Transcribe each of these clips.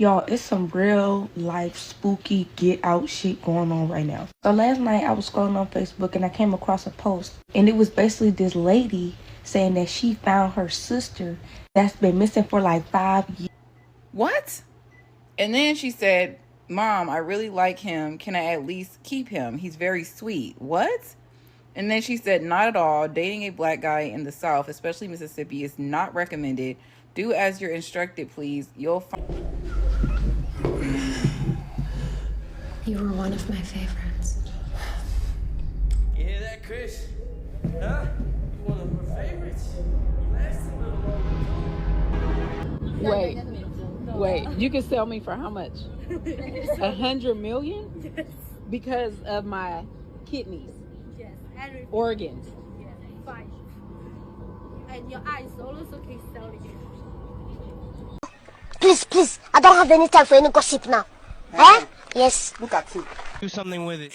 Y'all, it's some real life spooky get out shit going on right now. So last night I was scrolling on Facebook and I came across a post, and it was basically this lady saying that she found her sister that's been missing for like 5 years. What? And then she said, Mom, I really like him. Can I at least keep him? He's very sweet. What? And then she said, Not at all. Dating a black guy in the South, especially Mississippi, is not recommended. Do as you're instructed, please. You'll find. You were one of my favorites. You hear that, Chris? Huh? You one of her favorites? You lasted a little long. Wait, you can sell me for how much? 100 million? Yes. Because of my kidneys, Yes. Everything. organs. Yes. Fine. And your eyes also can sell it. Please, I don't have any time for any gossip now. Eh? Yes. Look at you. Do something with it.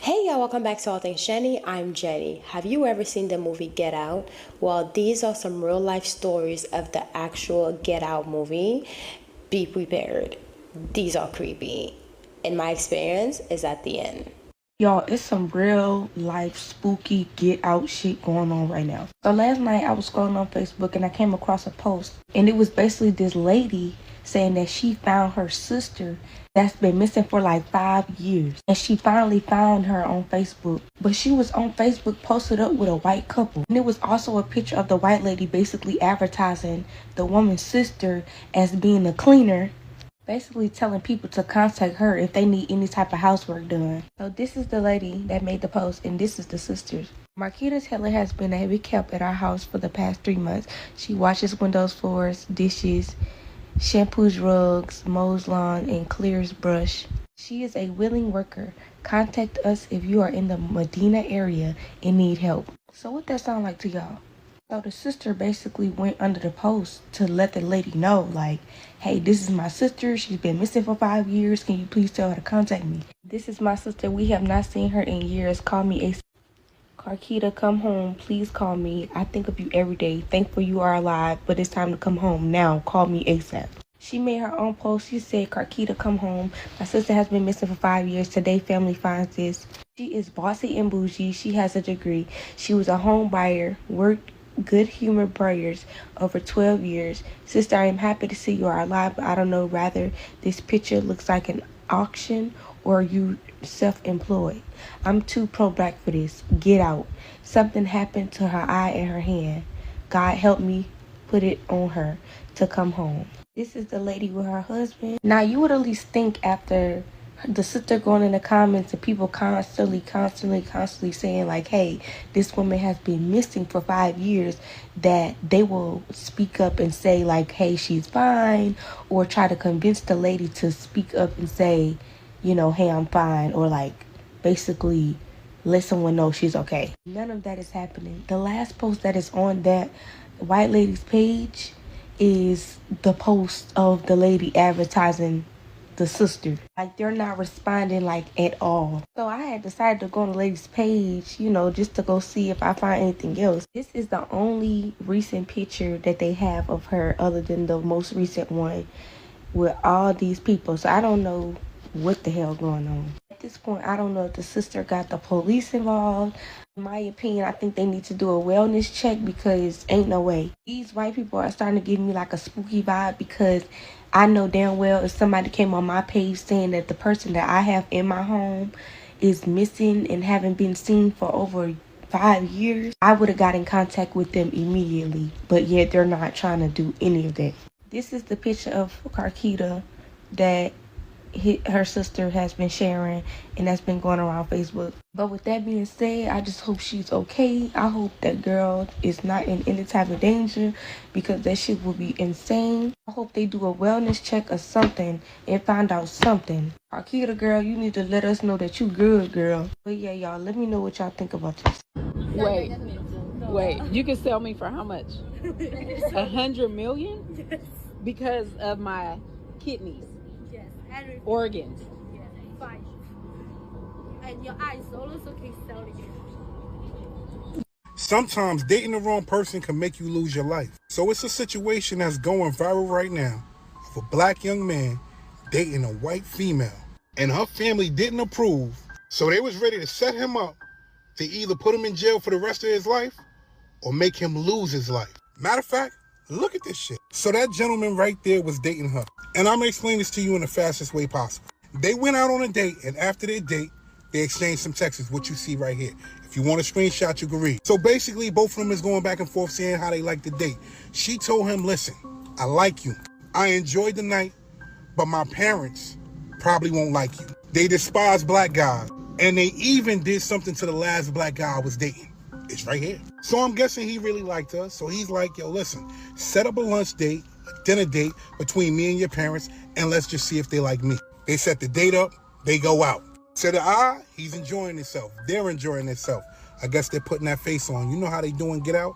Hey y'all, welcome back to All Things Jenny. I'm Jenny. Have you ever seen the movie Get Out? Well, these are some real life stories of the actual Get Out movie. Be prepared. These are creepy. And my experience is at the end. Y'all, it's some real life spooky get out shit going on right now. So last night I was scrolling on Facebook and I came across a post, and it was basically this lady saying that she found her sister that's been missing for like 5 years, and she finally found her on Facebook. But she was on Facebook posted up with a white couple, and it was also a picture of the white lady basically advertising the woman's sister as being a cleaner, basically telling people to contact her if they need any type of housework done. So this is the lady that made the post, and this is the sisters. Marquita Taylor has been a heavy help at our house for the past 3 months. She washes windows, floors, dishes, shampoos rugs, mows lawn, and clears brush. She is a willing worker. Contact us if you are in the Medina area and need help. So what that sound like to y'all? So the sister basically went under the post to let the lady know, like, hey, this is my sister. She's been missing for 5 years. Can you please tell her to contact me? This is my sister. We have not seen her in years. Call me ASAP. Carquita, come home. Please call me. I think of you every day. Thankful you are alive, but it's time to come home now. Call me ASAP. She made her own post. She said, Carquita, come home. My sister has been missing for 5 years. Today, family finds this. She is bossy and bougie. She has a degree. She was a home buyer, worked Good Humor Breyers over 12 years. Sister, I am happy to see you are alive, but I don't know rather this picture looks like an auction or you self-employed. I'm too pro-black for this. Get out. Something happened to her eye and her hand. God help me put it on her to come home. This is the lady with her husband. Now you would at least think after the sister going in the comments and people constantly saying like, hey, this woman has been missing for 5 years, that they will speak up and say like, hey, she's fine, or try to convince the lady to speak up and say, you know, hey, I'm fine, or like basically let someone know she's okay. None of that is happening. The last post that is on that white lady's page is the post of the lady advertising the sister. Like, they're not responding like at all. So I had decided to go on the lady's page, you know, just to go see if I find anything else. This is the only recent picture that they have of her other than the most recent one with all these people. So I don't know what the hell going on. At this point, I don't know if the sister got the police involved. In my opinion, I think they need to do a wellness check, because ain't no way. These white people are starting to give me like a spooky vibe, because I know damn well if somebody came on my page saying that the person that I have in my home is missing and haven't been seen for over 5 years, I would have got in contact with them immediately. But yet they're not trying to do any of that. This is the picture of Carquita that her sister has been sharing, and that's been going around Facebook. But with that being said, I just hope she's okay. I hope that girl is not in any type of danger, because that shit will be insane. I hope they do a wellness check or something and find out something. Arkita, girl, you need to let us know that you good, girl. But yeah, y'all, let me know what y'all think about this. Wait, you can sell me for how much? 100 million? Yes. Because of my kidneys, Yes. Everything. organs. Yes. Fine. And your eyes also can sell it. Sometimes dating the wrong person can make you lose your life. So it's a situation that's going viral right now of a black young man dating a white female. And her family didn't approve, so they was ready to set him up to either put him in jail for the rest of his life or make him lose his life. Matter of fact, look at this shit. So that gentleman right there was dating her. And I'm gonna explain this to you in the fastest way possible. They went out on a date, and after their date, they exchanged some texts, what you see right here. If you want a screenshot, you can read. So basically, both of them is going back and forth saying how they like the date. She told him, listen, I like you. I enjoyed the night, but my parents probably won't like you. They despise black guys. And they even did something to the last black guy I was dating. It's right here. So I'm guessing he really liked her. So he's like, yo, listen, set up a lunch date, a dinner date between me and your parents, and let's just see if they like me. They set the date up, they go out. To the eye, he's enjoying himself. They're enjoying themselves. I guess they're putting that face on. You know how they doing Get Out?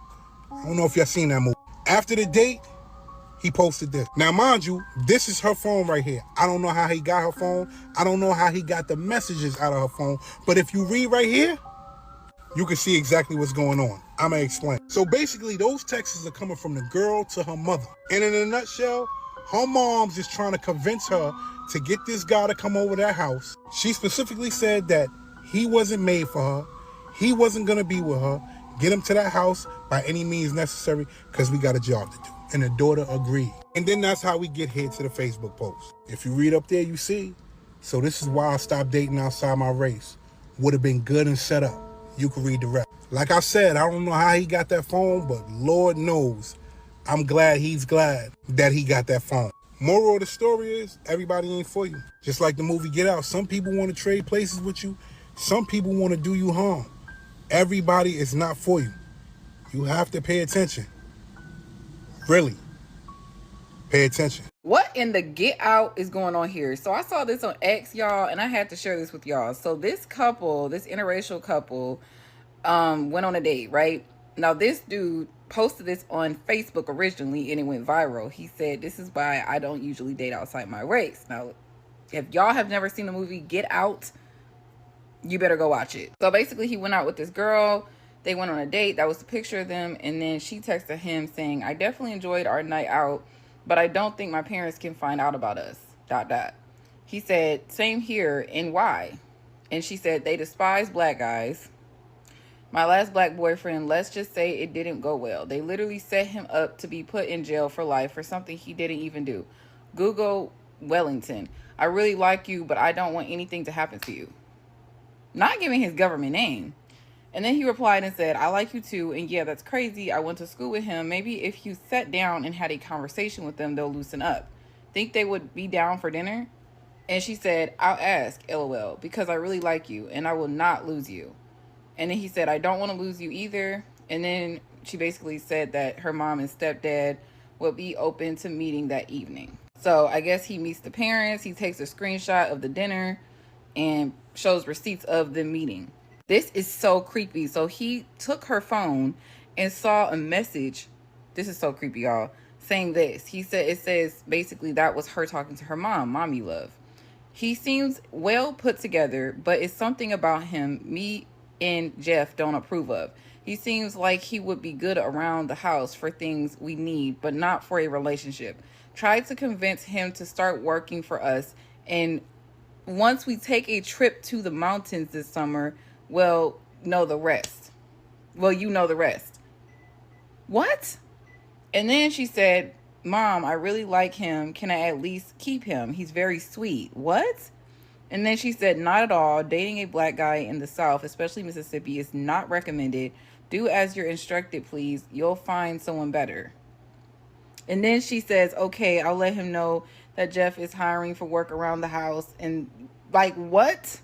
I don't know if y'all seen that movie. After the date, he posted this. Now, mind you, this is her phone right here. I don't know how he got her phone. I don't know how he got the messages out of her phone. But if you read right here, you can see exactly what's going on. I'm going to explain. So basically, those texts are coming from the girl to her mother. And in a nutshell, her mom's just trying to convince her to get this guy to come over to their house. She specifically said that he wasn't made for her. He wasn't going to be with her. Get him to that house by any means necessary, because we got a job to do. And the daughter agreed. And then that's how we get here to the Facebook post. If you read up there, you see. So this is why I stopped dating outside my race. Would have been good and set up. You can read the rest. Like I said, I don't know how he got that phone, but Lord knows, I'm glad he's glad that he got that phone. Moral of the story is, everybody ain't for you. Just like the movie Get Out. Some people want to trade places with you. Some people want to do you harm. Everybody is not for you. You have to pay attention. Really. Pay attention. What in the Get Out is going on here? So I saw this on X, y'all, and I had to share this with y'all. So this couple, this interracial couple, went on a date, right? Now this dude posted this on Facebook originally, and it went viral. He said, this is why I don't usually date outside my race. Now, if y'all have never seen the movie Get Out, you better go watch it. So basically, he went out with this girl. They went on a date. That was the picture of them. And then she texted him saying, I definitely enjoyed our night out, but I don't think my parents can find out about us, ... He said, same here, and why? And she said, they despise black guys. My last black boyfriend, let's just say it didn't go well. They literally set him up to be put in jail for life for something he didn't even do. Google Wellington. I really like you, but I don't want anything to happen to you. Not giving his government name. And then he replied and said, I like you too. And yeah, that's crazy. I went to school with him. Maybe if you sat down and had a conversation with them, they'll loosen up. Think they would be down for dinner? And she said, I'll ask, LOL, because I really like you and I will not lose you. And then he said, I don't want to lose you either. And then she basically said that her mom and stepdad would be open to meeting that evening. So I guess he meets the parents. He takes a screenshot of the dinner and shows receipts of the meeting. This is so creepy. So he took her phone and saw a message. This is so creepy, y'all. Saying this. He said, it says basically that was her talking to her mom, Mommy Love. He seems well put together, but it's something about him me and Jeff don't approve of. He seems like he would be good around the house for things we need, but not for a relationship. Tried to convince him to start working for us, and once we take a trip to the mountains this summer, well, know the rest. Well, you know the rest. What? And then she said, Mom, I really like him. Can I at least keep him? He's very sweet. What? And then she said, not at all. Dating a black guy in the South, especially Mississippi, is not recommended. Do as you're instructed, please. You'll find someone better. And then she says, okay, I'll let him know that Jeff is hiring for work around the house. And like, what?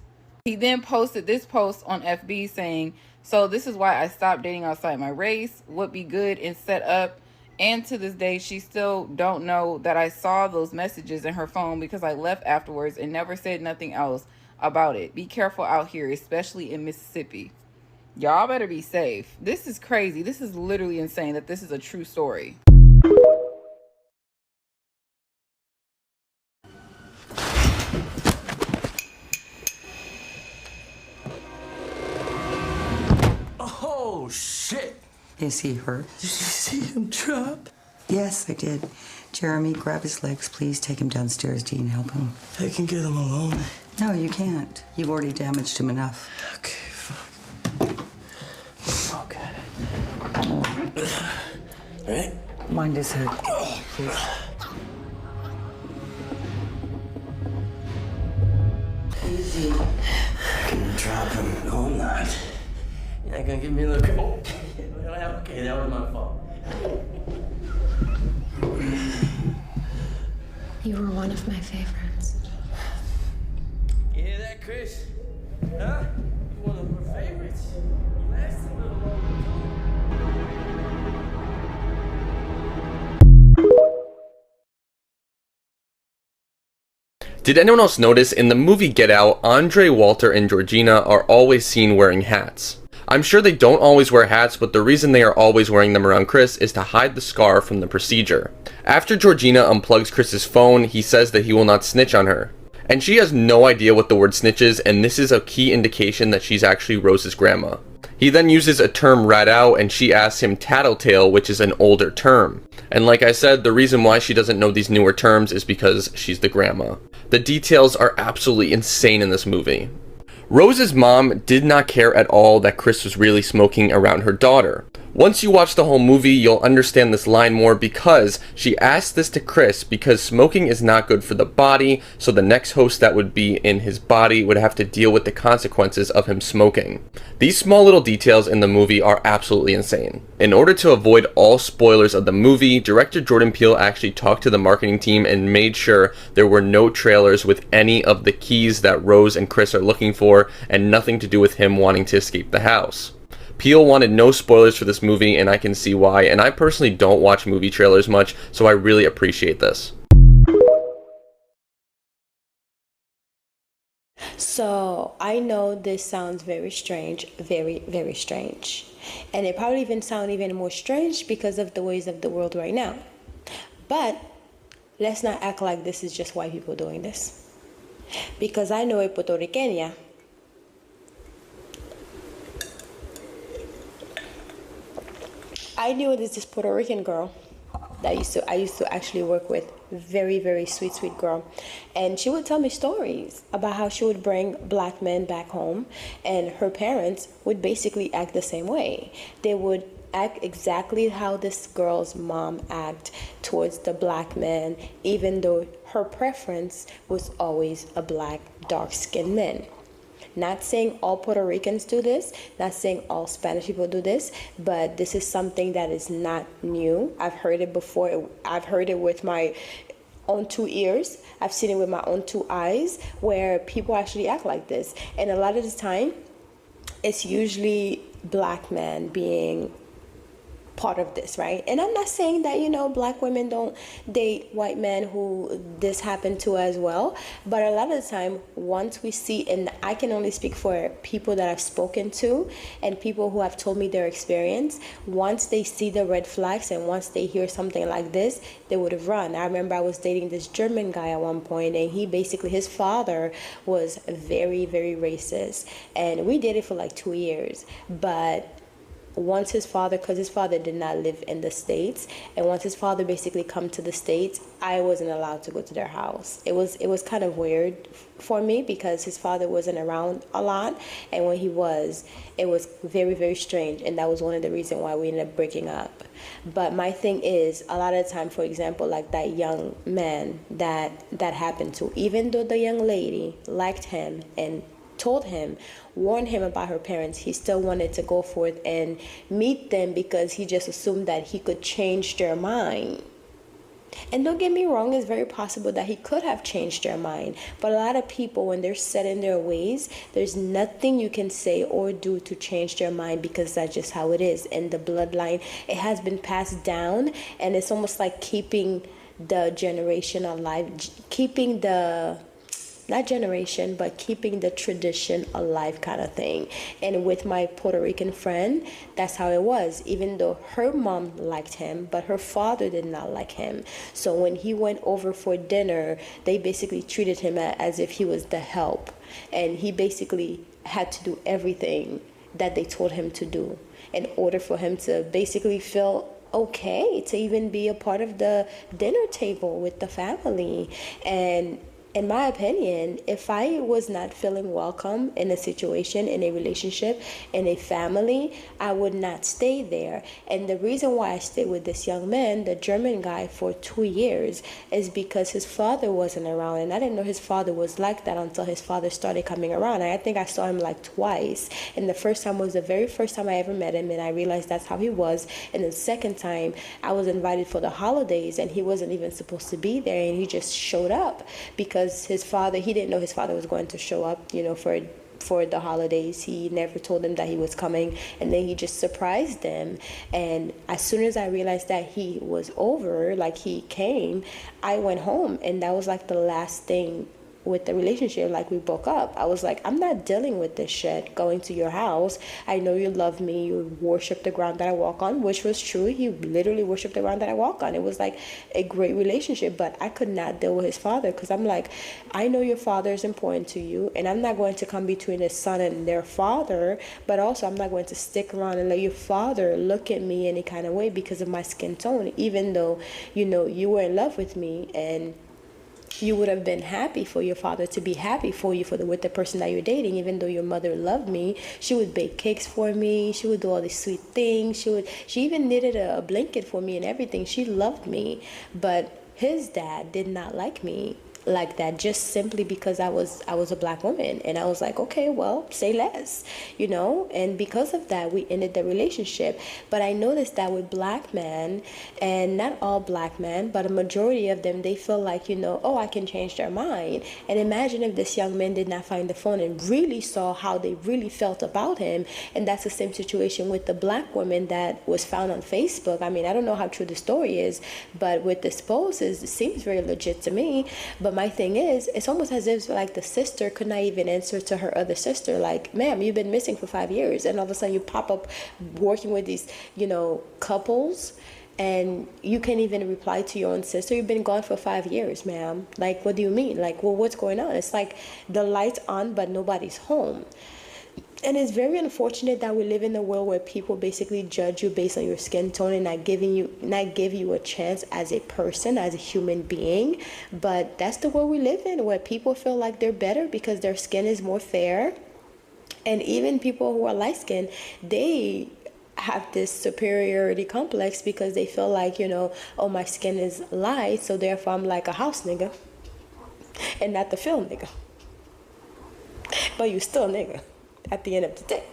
He then posted this post on FB saying, so this is why I stopped dating outside my race, would be good and set up. And to this day, she still don't know that I saw those messages in her phone because I left afterwards and never said nothing else about it. Be careful out here, especially in Mississippi. Y'all better be safe. This is crazy. This is literally insane that this is a true story. Oh, shit. Is he hurt? Did you see him drop? Yes, I did. Jeremy, grab his legs, please. Take him downstairs, Dean. Help him. I can get him alone. No, you can't. You've already damaged him enough. Okay, fuck. Okay. Right? Mind his head, please. Easy. I can drop him all night. You're not gonna give me a look. Oh. Okay, that was my fault. You were one of my favorites. You hear that, Chris? Huh? You one of her favorites? You lasted a little longer. Did anyone else notice in the movie Get Out, Andre, Walter, and Georgina are always seen wearing hats? I'm sure they don't always wear hats, but the reason they are always wearing them around Chris is to hide the scar from the procedure. After Georgina unplugs Chris's phone, he says that he will not snitch on her. And she has no idea what the word snitch is, and this is a key indication that she's actually Rose's grandma. He then uses a term rat out, and she asks him tattletale, which is an older term. And like I said, the reason why she doesn't know these newer terms is because she's the grandma. The details are absolutely insane in this movie. Rose's mom did not care at all that Chris was really smoking around her daughter. Once you watch the whole movie, you'll understand this line more because she asked this to Chris because smoking is not good for the body, so the next host that would be in his body would have to deal with the consequences of him smoking. These small little details in the movie are absolutely insane. In order to avoid all spoilers of the movie, director Jordan Peele actually talked to the marketing team and made sure there were no trailers with any of the keys that Rose and Chris are looking for and nothing to do with him wanting to escape the house. Peele wanted no spoilers for this movie, and I can see why, and I personally don't watch movie trailers much, so I really appreciate this. So I know this sounds very strange, very, very strange. And it probably even sounds even more strange because of the ways of the world right now. But let's not act like this is just white people doing this. Because I know a Puerto Rican. I knew this Puerto Rican girl that I used to actually work with. Very, very sweet, sweet girl. And she would tell me stories about how she would bring black men back home and her parents would basically act the same way. They would act exactly how this girl's mom acted towards the black man, even though her preference was always a black, dark-skinned man. Not saying all Puerto Ricans do this, not saying all Spanish people do this, but this is something that is not new. I've heard it before. I've heard it with my own 2 ears. I've seen it with my own 2 eyes, where people actually act like this. And a lot of the time, it's usually black men being part of this, right? And I'm not saying that, black women don't date white men who this happened to as well, but a lot of the time, once we see, and I can only speak for people that I've spoken to and people who have told me their experience, once they see the red flags and once they hear something like this, they would have run. I remember I was dating this German guy at one point, and his father was very, very racist, and we dated for like 2 years, but once because his father did not live in the States, and once his father basically come to the States, I wasn't allowed to go to their house. It was kind of weird for me because his father wasn't around a lot, and when he was, it was very, very strange, and that was one of the reasons why we ended up breaking up. But my thing is, a lot of the time, for example, like that young man that happened to, even though the young lady liked him and told him, warned him about her parents, he still wanted to go forth and meet them because he just assumed that he could change their mind. And don't get me wrong, it's very possible that he could have changed their mind. But a lot of people, when they're set in their ways, there's nothing you can say or do to change their mind, because that's just how it is. And the bloodline, it has been passed down, and it's almost like keeping the generation alive, keeping the, not generation, but keeping the tradition alive kind of thing. And with my Puerto Rican friend, that's how it was. Even though her mom liked him, but her father did not like him. So when he went over for dinner, they basically treated him as if he was the help. And he basically had to do everything that they told him to do in order for him to basically feel okay to even be a part of the dinner table with the family. And in my opinion, if I was not feeling welcome in a situation, in a relationship, in a family, I would not stay there. And the reason why I stayed with this young man, the German guy, for 2 years is because his father wasn't around. And I didn't know his father was like that until his father started coming around. And I think I saw him like twice. And the first time was the very first time I ever met him, and I realized that's how he was. And the second time, I was invited for the holidays, and he wasn't even supposed to be there, and he just showed up because his father, he didn't know his father was going to show up, for the holidays. He never told him that he was coming, and then he just surprised them. And as soon as I realized that he was over, like he came, I went home, and that was like the last thing with the relationship. Like, we broke up. I was like, I'm not dealing with this shit, going to your house. I know you love me, you worship the ground that I walk on, which was true. He literally worshiped the ground that I walk on. It was like a great relationship, but I could not deal with his father, because I'm like, I know your father is important to you, and I'm not going to come between his son and their father, but also I'm not going to stick around and let your father look at me any kind of way because of my skin tone, even though you were in love with me, and you would have been happy for your father to be happy for you with the person that you're dating. Even though your mother loved me, she would bake cakes for me, she would do all these sweet things, she even knitted a blanket for me and everything. She loved me. But his dad did not like me like that, just simply because I was a black woman. And I was like, okay, well, say less, and because of that, we ended the relationship. But I noticed that with black men, and not all black men, but a majority of them, they feel like, oh, I can change their mind. And imagine if this young man did not find the phone and really saw how they really felt about him. And that's the same situation with the black woman that was found on Facebook. I mean, I don't know how true the story is, but with this post, it seems very legit to me. But my thing is, it's almost as if like the sister could not even answer to her other sister, like, ma'am, you've been missing for 5 years, and all of a sudden you pop up working with these couples, and you can't even reply to your own sister. You've been gone for 5 years, ma'am. Like, what do you mean? Like, well, what's going on? It's like the light's on but nobody's home. And it's very unfortunate that we live in a world where people basically judge you based on your skin tone and not give you a chance as a person, as a human being. But that's the world we live in, where people feel like they're better because their skin is more fair. And even people who are light-skinned, they have this superiority complex because they feel like, oh, my skin is light, so therefore I'm like a house nigga and not the film nigga. But you still nigga at the end of the day,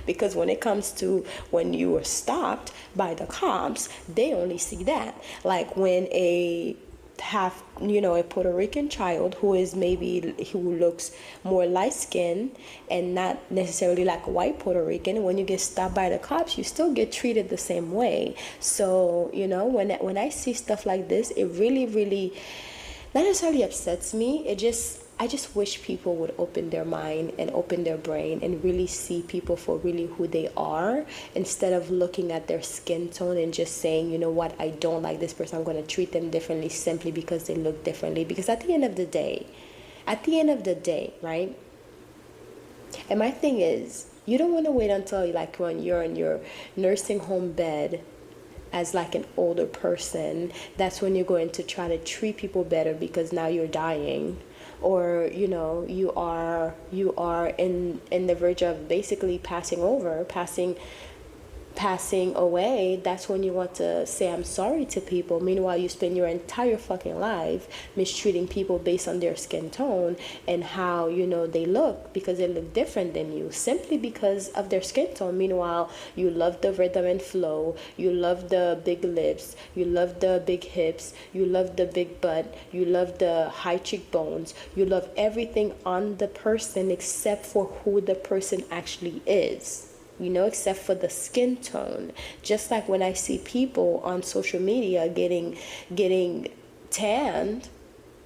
because when it comes to when you were stopped by the cops, they only see that. Like when a Puerto Rican child who looks more light-skinned and not necessarily like a white Puerto Rican, when you get stopped by the cops, you still get treated the same way. So, when I see stuff like this, it really, really not necessarily upsets me. I just wish people would open their mind and open their brain and really see people for really who they are, instead of looking at their skin tone and just saying, you know what, I don't like this person, I'm going to treat them differently simply because they look differently. Because at the end of the day, right? And my thing is, you don't want to wait until like when you're in your nursing home bed as like an older person, that's when you're going to try to treat people better because now you're dying. Or you are in the verge of basically passing passing away, that's when you want to say I'm sorry to people. Meanwhile, you spend your entire fucking life mistreating people based on their skin tone and how, you know, they look, because they look different than you simply because of their skin tone. Meanwhile, you love the rhythm and flow, you love the big lips, you love the big hips, you love the big butt, you love the high cheekbones, you love everything on the person except for who the person actually is, you know, except for the skin tone. Just like when I see people on social media getting tanned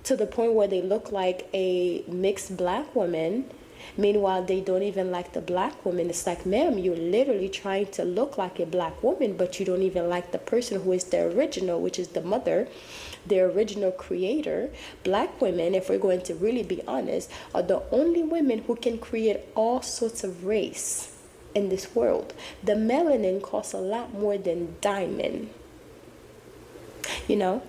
to the point where they look like a mixed black woman. Meanwhile, they don't even like the black woman. It's like, ma'am, you're literally trying to look like a black woman, but you don't even like the person who is the original, which is the mother, the original creator. Black women, if we're going to really be honest, are the only women who can create all sorts of race in this world. The melanin costs a lot more than diamond. You know,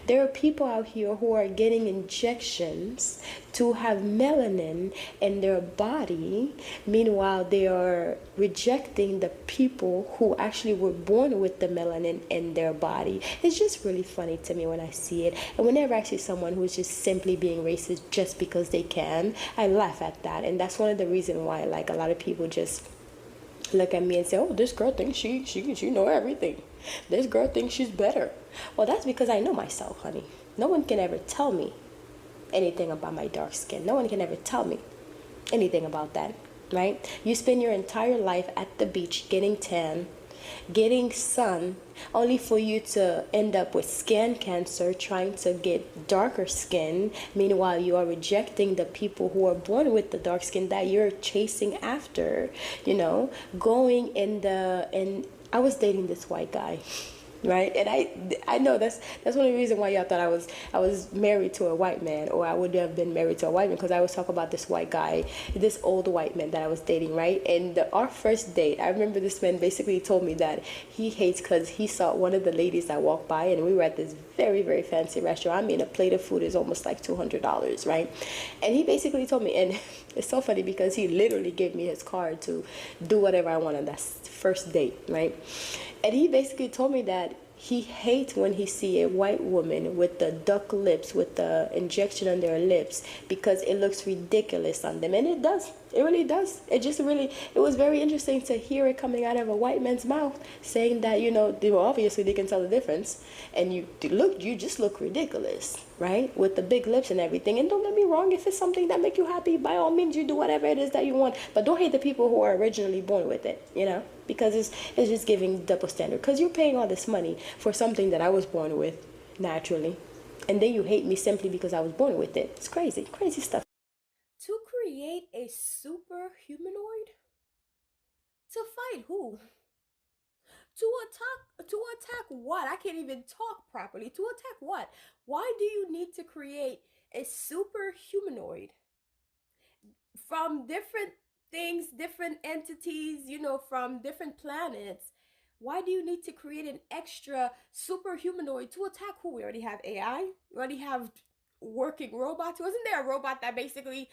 there are people out here who are getting injections to have melanin in their body. Meanwhile, they are rejecting the people who actually were born with the melanin in their body. It's just really funny to me when I see it. And whenever I see someone who's just simply being racist just because they can, I laugh at that. And that's one of the reasons why, like, a lot of people just look at me and say, oh, this girl thinks she know everything. This girl thinks she's better. Well, that's because I know myself, honey. No one can ever tell me anything about my dark skin. No one can ever tell me anything about that, right? You spend your entire life at the beach getting tan, getting sun, only for you to end up with skin cancer, trying to get darker skin. Meanwhile, you are rejecting the people who are born with the dark skin that you're chasing after, you know, and I was dating this white guy, right? And I know that's one of the reasons why y'all thought I was married to a white man, or I would have been married to a white man, because I always talk about this white guy, this old white man that I was dating, right? And our first date, I remember this man basically told me that he hates because he saw one of the ladies that walked by, and we were at this very, very fancy restaurant. I mean, a plate of food is almost like $200, right? And he basically told me, and it's so funny because he literally gave me his card to do whatever I want on that first date, right? And he basically told me that he hates when he see a white woman with the duck lips, with the injection on their lips, because it looks ridiculous on them. And it does. It really does. It was very interesting to hear it coming out of a white man's mouth, saying that, you know, obviously they can tell the difference, and you just look ridiculous, right? With the big lips and everything. And don't get me wrong, if it's something that make you happy, by all means, you do whatever it is that you want. But don't hate the people who are originally born with it, you know? Because it's just giving double standard. Because you're paying all this money for something that I was born with naturally, and then you hate me simply because I was born with it. It's crazy stuff. To create a super humanoid? To fight who? To attack what? I can't even talk properly. To attack what? Why do you need to create a super humanoid from different things, different entities, you know, from different planets? Why do you need to create an extra super humanoid to attack who? We already have AI. We already have working robots. Wasn't there a robot that basically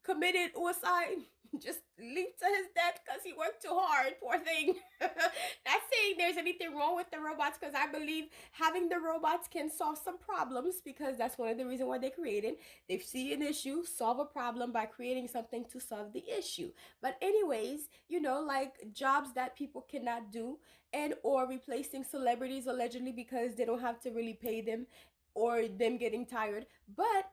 committed suicide, just leaped to his death because he worked too hard, poor thing? Not saying there's anything wrong with the robots, because I believe having the robots can solve some problems, because that's one of the reasons why they created. They see an issue, solve a problem by creating something to solve the issue. But anyways, you know, like jobs that people cannot do, and or replacing celebrities allegedly because they don't have to really pay them, or them getting tired. But